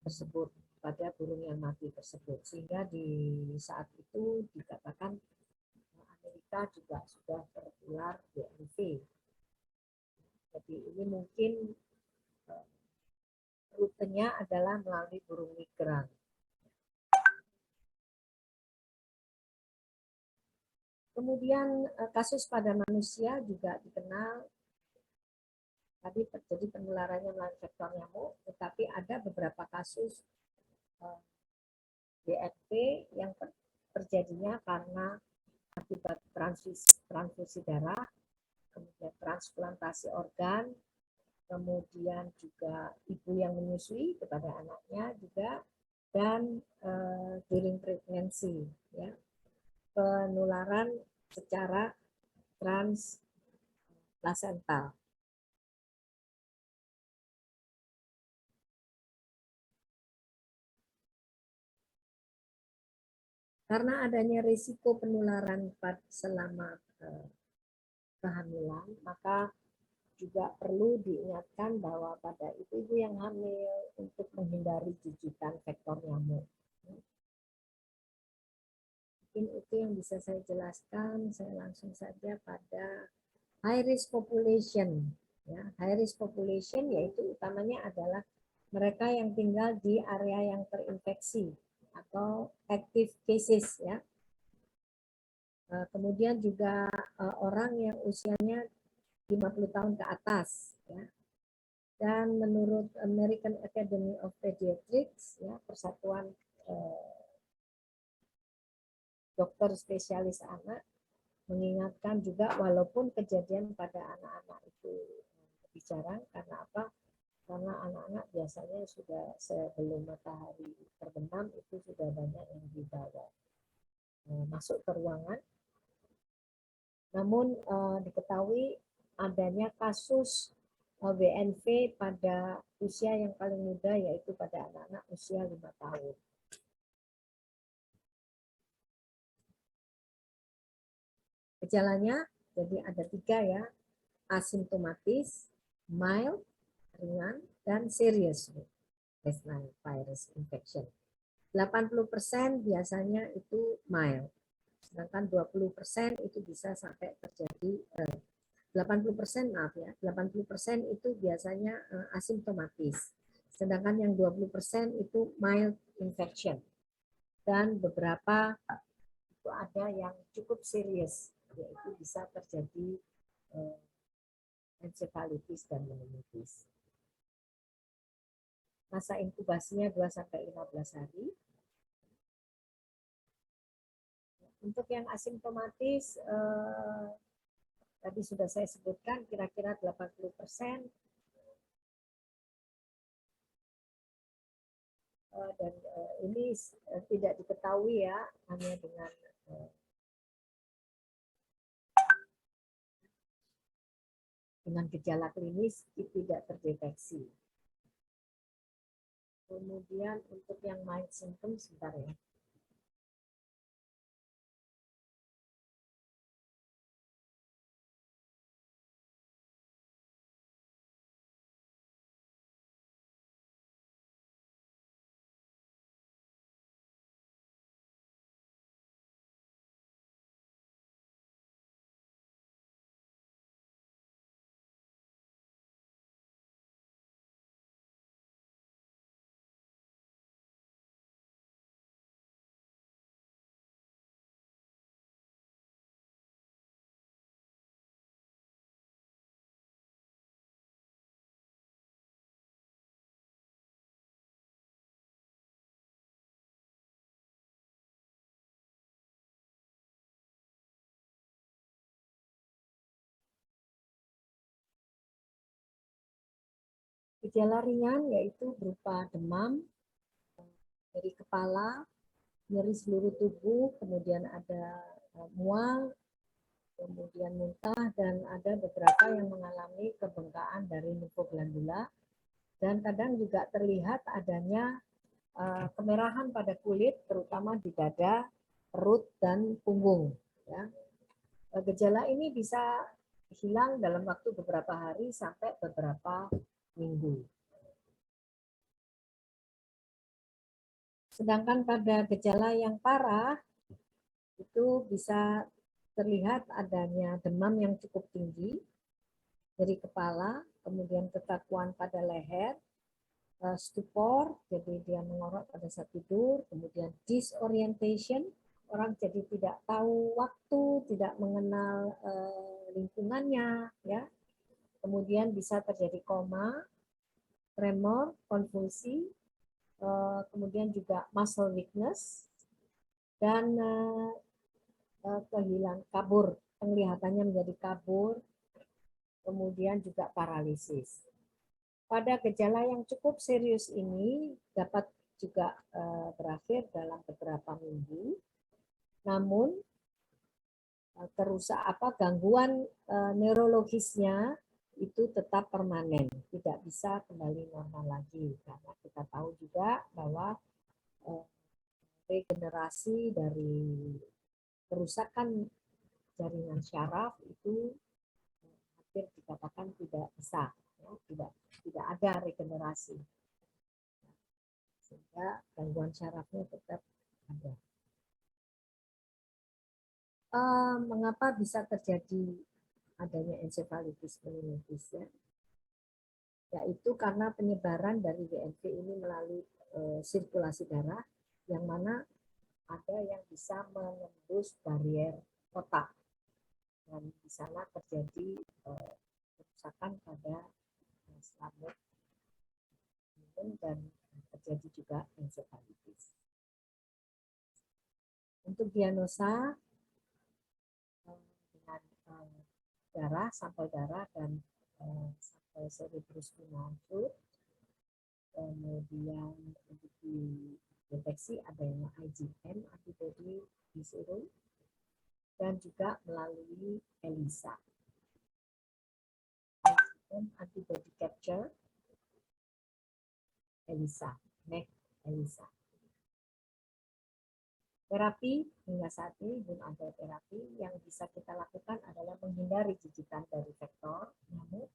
tersebut pada burung yang mati tersebut, sehingga di saat itu dikatakan Amerika juga sudah tertular BNV. Jadi ini mungkin rutenya adalah melalui burung migran. Kemudian kasus pada manusia juga dikenal. Tadi terjadi penularannya melalui vektor nyamuk, tetapi ada beberapa kasus BNV yang terjadinya karena akibat transfusi darah, kemudian transplantasi organ, kemudian juga ibu yang menyusui kepada anaknya juga, dan during pregnancy, ya, penularan secara transplasental. Karena adanya risiko penularan selama kehamilan, maka juga perlu diingatkan bahwa pada ibu-ibu yang hamil untuk menghindari gigitan vektor nyamuk. Mungkin itu yang bisa saya jelaskan. Saya langsung saja pada high risk population. Ya, high risk population yaitu utamanya adalah mereka yang tinggal di area yang terinfeksi atau active cases, ya. Kemudian juga orang yang usianya 50 tahun ke atas, ya. Dan menurut American Academy of Pediatrics, ya, persatuan dokter spesialis anak, mengingatkan juga walaupun kejadian pada anak-anak itu lebih jarang. Karena apa? Karena anak-anak biasanya sudah sebelum matahari terbenam itu sudah banyak yang dibawa masuk ke ruangan. Namun diketahui adanya kasus BNV pada usia yang paling muda, yaitu pada anak-anak usia 5 tahun. Gejalanya jadi ada 3, ya, asimptomatis, mild, ringan, dan serious West Nile virus infection. 80% biasanya itu mild, sedangkan 20% itu bisa sampai terjadi 80%, maaf ya, 80% itu biasanya asimptomatis, sedangkan yang 20% itu mild infection, dan beberapa itu ada yang cukup serius, yaitu bisa terjadi encephalitis dan meningitis. Masa inkubasinya 2-15 hari. Untuk yang asimptomatis, tadi sudah saya sebutkan kira-kira 80%. Dan ini tidak diketahui, ya, hanya dengan gejala klinis tidak terdeteksi. Kemudian untuk yang mild symptoms, sebentar ya. Gejala ringan yaitu berupa demam, nyeri kepala, nyeri seluruh tubuh, kemudian ada mual, kemudian muntah, dan ada beberapa yang mengalami kebengkakan dari limfoglandula, dan kadang juga terlihat adanya kemerahan pada kulit, terutama di dada, perut, dan punggung. Ya. Gejala ini bisa hilang dalam waktu beberapa hari sampai beberapa minggu. Sedangkan pada gejala yang parah, itu bisa terlihat adanya demam yang cukup tinggi, dari kepala, kemudian kekakuan pada leher, stupor, jadi dia mengorok pada saat tidur, kemudian disorientation, orang jadi tidak tahu waktu, tidak mengenal lingkungannya, ya. Kemudian bisa terjadi koma, tremor, konvulsi, kemudian juga muscle weakness, dan kehilangan kabur, penglihatannya menjadi kabur, kemudian juga paralisis. Pada gejala yang cukup serius ini dapat juga berakhir dalam beberapa minggu, namun gangguan neurologisnya itu tetap permanen, tidak bisa kembali normal lagi, karena kita tahu juga bahwa regenerasi dari kerusakan jaringan syaraf itu hampir dikatakan tidak bisa, ya, tidak ada regenerasi, sehingga gangguan syarafnya tetap ada. Mengapa bisa terjadi adanya encephalitis meningitis, ya? Yaitu karena penyebaran dari WNV ini melalui sirkulasi darah, yang mana ada yang bisa menembus barier otak, dan di sana terjadi kerusakan pada selaput dan terjadi juga encephalitis. Untuk diagnosa dengan darah, sampel darah, dan sampel cerebrus spinal fluid, kemudian untuk dideteksi adanya IgM, antibody di serum, dan juga melalui ELISA. IgM antibody capture, ELISA, NEC ELISA. Terapi hingga saat ini belum ada terapi. Yang bisa kita lakukan adalah menghindari gigitan dari vektor nyamuk.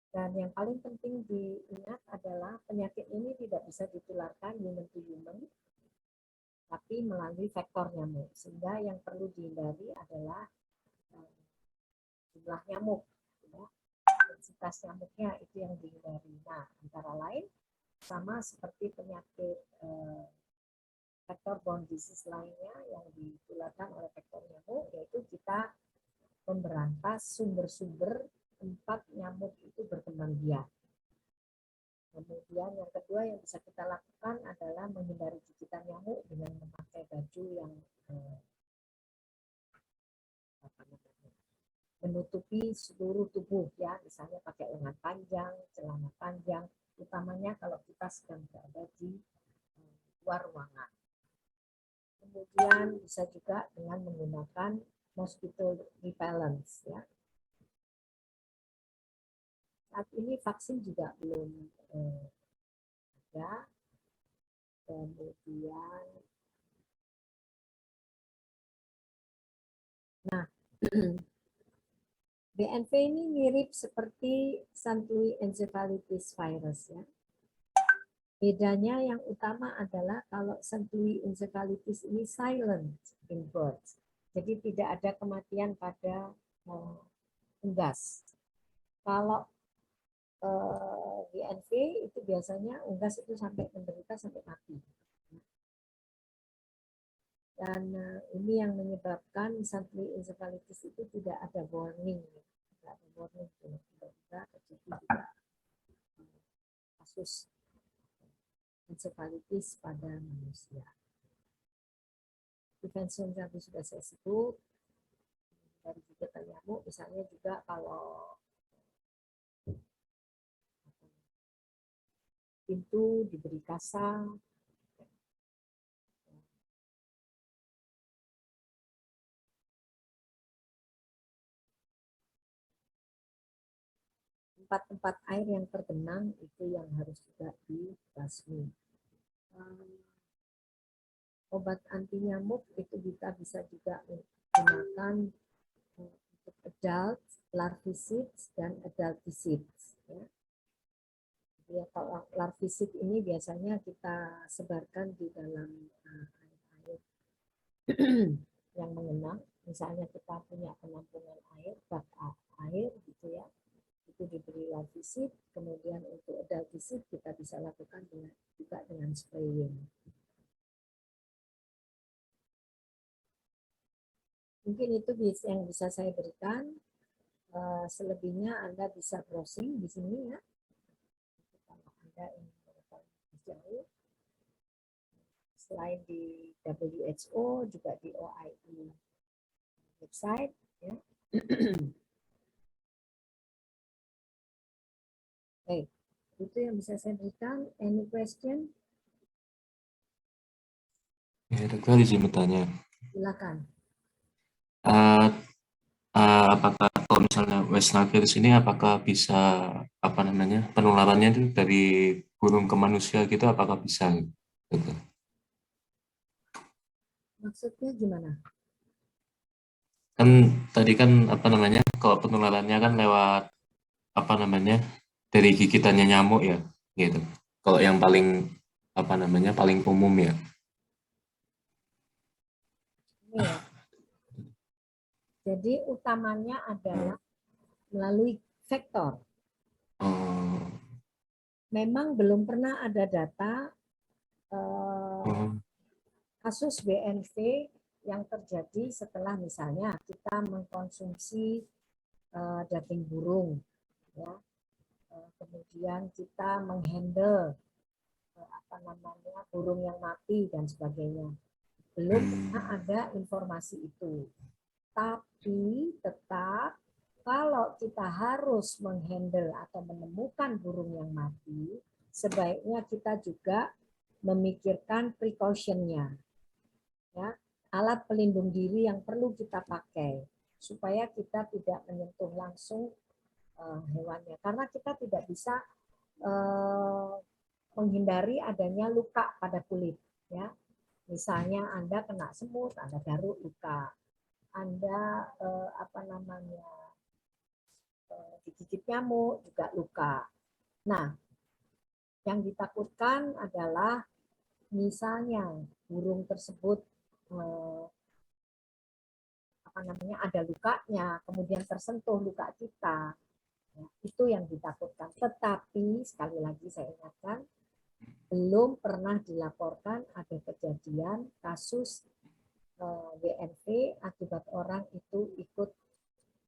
Dan yang paling penting diingat adalah penyakit ini tidak bisa ditularkan human to human, tapi melalui vektor nyamuk. Sehingga yang perlu dihindari adalah jumlah nyamuk, ya. Intensitas nyamuknya itu yang dihindari. Nah, antara lain sama seperti penyakit vector-borne disease lainnya yang ditularkan oleh vektor nyamuk, yaitu kita memberantas sumber-sumber tempat nyamuk itu berkembang biak. Kemudian yang kedua yang bisa kita lakukan adalah menghindari gigitan nyamuk dengan memakai baju yang menutupi seluruh tubuh, ya, misalnya pakai lengan panjang, celana panjang, utamanya kalau kita sedang berada di luar ruangan. Kemudian bisa juga dengan menggunakan mosquito repellents, ya. Saat ini vaksin juga belum ada. Kemudian, nah, BNV ini mirip seperti Santlui encephalitis virus, ya. Bedanya yang utama adalah kalau Santlui encephalitis ini silent in birth, jadi tidak ada kematian pada unggas. Kalau BNV itu biasanya unggas itu sampai menderita sampai mati. Dan ini yang menyebabkan Santlui encephalitis itu tidak ada warning, tidak ada warning, tiba-tiba terjadi juga kasus encephalitis pada manusia. Prevention tadi sudah saya sebut, dari gigitan nyamuk, misalnya juga kalau pintu, diberi kasa. Tempat-tempat air yang tergenang itu yang harus juga dibasmi. Obat anti nyamuk itu kita bisa juga gunakan untuk adult, larvicides, dan adulticides. Ya. Ya, kalau larvisid ini biasanya kita sebarkan di dalam air yang mengenang. Misalnya kita punya penampungan air, bak air gitu ya, itu diberi larvisid. Kemudian untuk adulticid kita bisa lakukan juga dengan spraying. Mungkin itu yang bisa saya berikan. Selebihnya Anda bisa browsing di sini ya. Kalau Anda ingin mengetahui lebih jauh, selain di WHO juga di OIE website ya. Baik, itu yang bisa saya berikan. Any question? Ya, dokter izin bertanya. Silakan. Apakah kalau misalnya West Nile virus ini apakah bisa penularannya itu dari burung ke manusia gitu apakah bisa dokter? Maksudnya gimana? Kan tadi kan kalau penularannya kan lewat dari gigitannya nyamuk ya gitu. Kalau yang paling umum ya. Ini ya. Jadi utamanya adalah melalui vektor. Oh, Memang belum pernah ada data oh, kasus BNV yang terjadi setelah misalnya kita mengkonsumsi daging burung, ya. Kemudian kita menghandle burung yang mati dan sebagainya. Belum pernah ada informasi itu. Tapi tetap kalau kita harus menghandle atau menemukan burung yang mati, sebaiknya kita juga memikirkan precaution-nya. Ya, alat pelindung diri yang perlu kita pakai supaya kita tidak menyentuh langsung hewannya, karena kita tidak bisa menghindari adanya luka pada kulit. Ya, misalnya Anda kena semut, Anda garuk luka, Anda digigit nyamuk juga luka. Nah, yang ditakutkan adalah misalnya burung tersebut ada lukanya, kemudian tersentuh luka kita, ya, itu yang ditakutkan. Tetapi sekali lagi saya ingatkan, belum pernah dilaporkan ada kejadian kasus WNV akibat orang itu ikut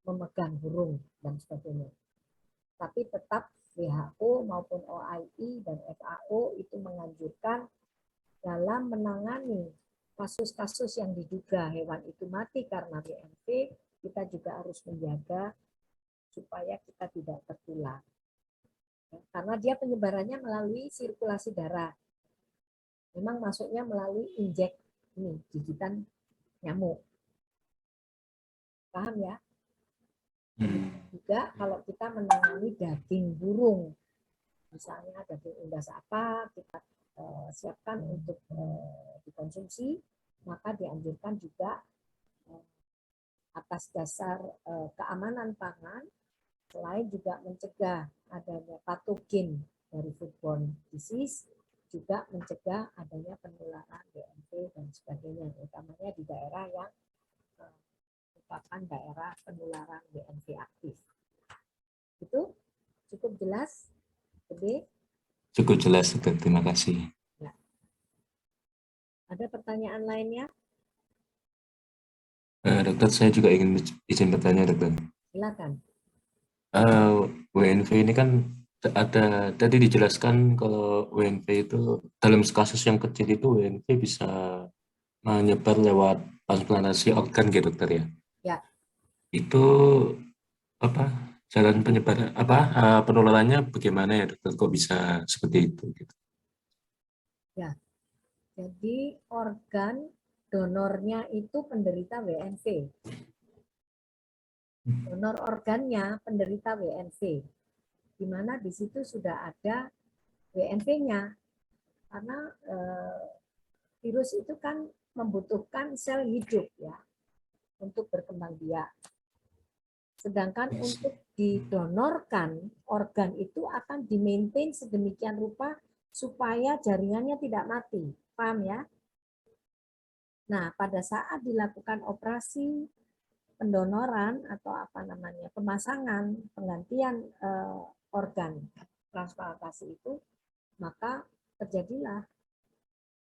memegang burung dan sebagainya. Tapi tetap WHO maupun OIE dan FAO itu menganjurkan dalam menangani kasus-kasus yang diduga hewan itu mati karena BNV, kita juga harus menjaga supaya kita tidak tertular. Karena dia penyebarannya melalui sirkulasi darah. Memang masuknya melalui injek ini, gigitan nyamuk. Paham ya? Juga kalau kita menangani daging burung, misalnya daging unggas apa, kita siapkan untuk dikonsumsi, maka dianjurkan juga atas dasar keamanan pangan, selain juga mencegah adanya patogen dari foodborne disease, juga mencegah adanya penularan BNP dan sebagainya, utamanya di daerah yang merupakan daerah penularan BNP aktif. Itu cukup jelas, Gede? cukup jelas dokter, terima kasih. Ya. Ada pertanyaan lainnya? Dokter, saya juga ingin izin bertanya dokter. Silakan. WNV ini kan ada tadi dijelaskan kalau WNV itu dalam kasus yang kecil itu WNV bisa menyebar lewat transplantasi organ gitu dokter ya. Ya. Itu apa jalan penyebaran apa penularannya bagaimana ya dokter, kok bisa seperti itu gitu. Ya, jadi organ donornya itu penderita WNV. Donor organnya penderita WNV, di mana di situ sudah ada WNV-nya, karena virus itu kan membutuhkan sel hidup ya untuk berkembang biak. Sedangkan untuk didonorkan organ itu akan dimaintain sedemikian rupa supaya jaringannya tidak mati. Paham ya? Nah, pada saat dilakukan operasi pendonoran atau apa namanya pemasangan penggantian organ transplantasi itu, maka terjadilah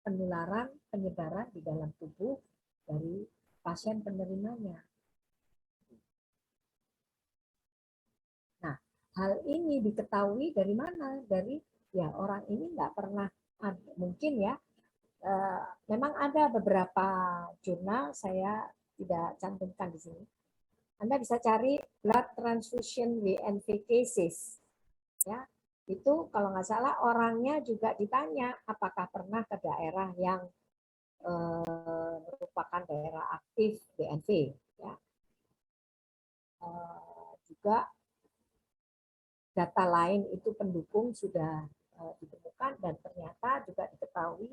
penularan penyebaran di dalam tubuh dari pasien penerimanya. Nah, hal ini diketahui dari mana? Dari ya orang ini nggak pernah mungkin ya memang ada beberapa jurnal, saya tidak cantumkan di sini. Anda bisa cari blood transfusion WNV cases. Ya, itu kalau nggak salah orangnya juga ditanya apakah pernah ke daerah yang merupakan daerah aktif WNV. Ya. Juga data lain itu pendukung sudah ditemukan dan ternyata juga diketahui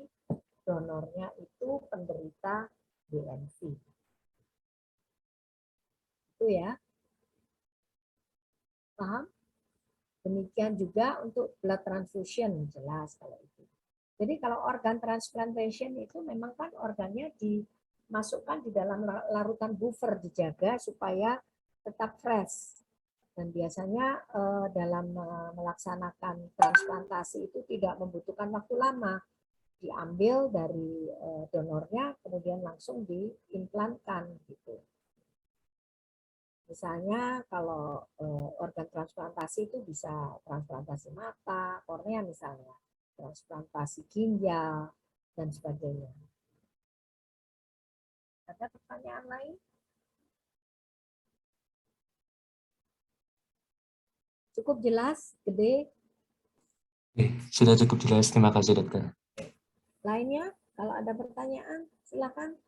donornya itu penderita WNV. Itu ya. Paham? Demikian juga untuk blood transfusion, jelas kalau itu. Jadi kalau organ transplantation itu memang kan organnya dimasukkan di dalam larutan buffer, dijaga supaya tetap fresh. Dan biasanya dalam melaksanakan transplantasi itu tidak membutuhkan waktu lama. Diambil dari donornya, kemudian langsung diimplankan gitu. Misalnya kalau organ transplantasi itu bisa transplantasi mata, kornea misalnya, transplantasi ginjal, dan sebagainya. Ada pertanyaan lain? Cukup jelas, gede? Sudah cukup jelas, terima kasih dokter. Lainnya, kalau ada pertanyaan, silakan.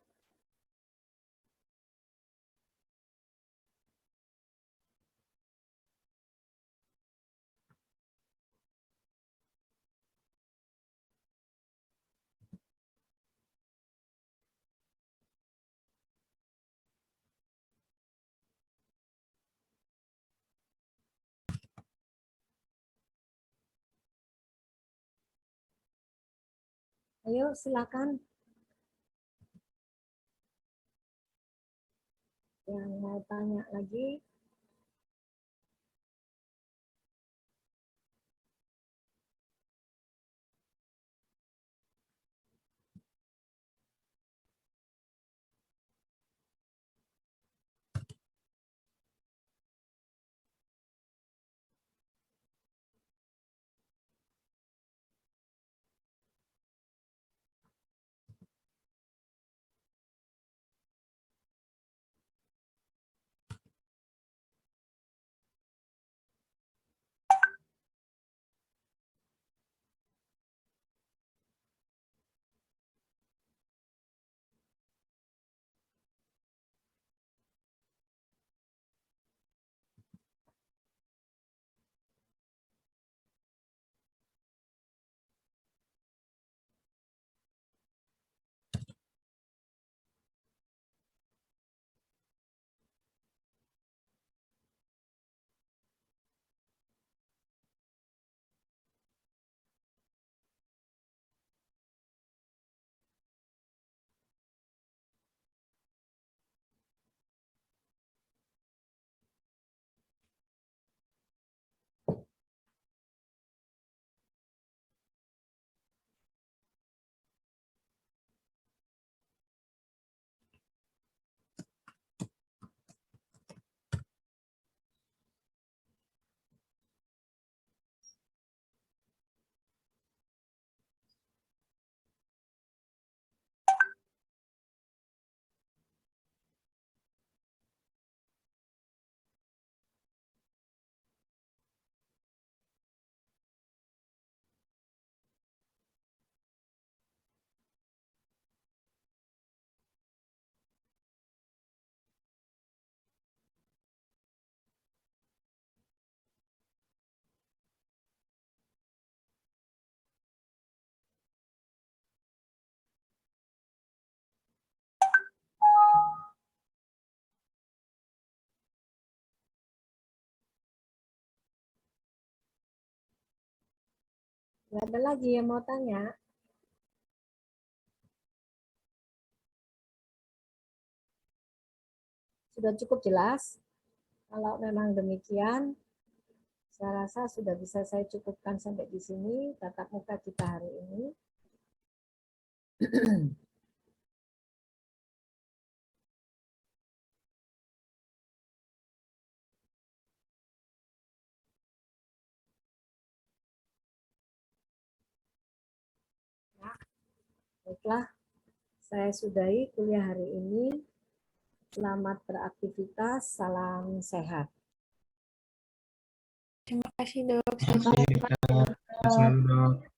Ayo, silakan. Yang mau tanya lagi, Nggak ada lagi yang mau tanya? Sudah cukup jelas? Kalau memang demikian, saya rasa sudah bisa saya cukupkan sampai di sini tatap muka kita hari ini. Baiklah, saya sudahi kuliah hari ini. Selamat beraktivitas, salam sehat. Terima kasih, Dok. Terima kasih, Dok.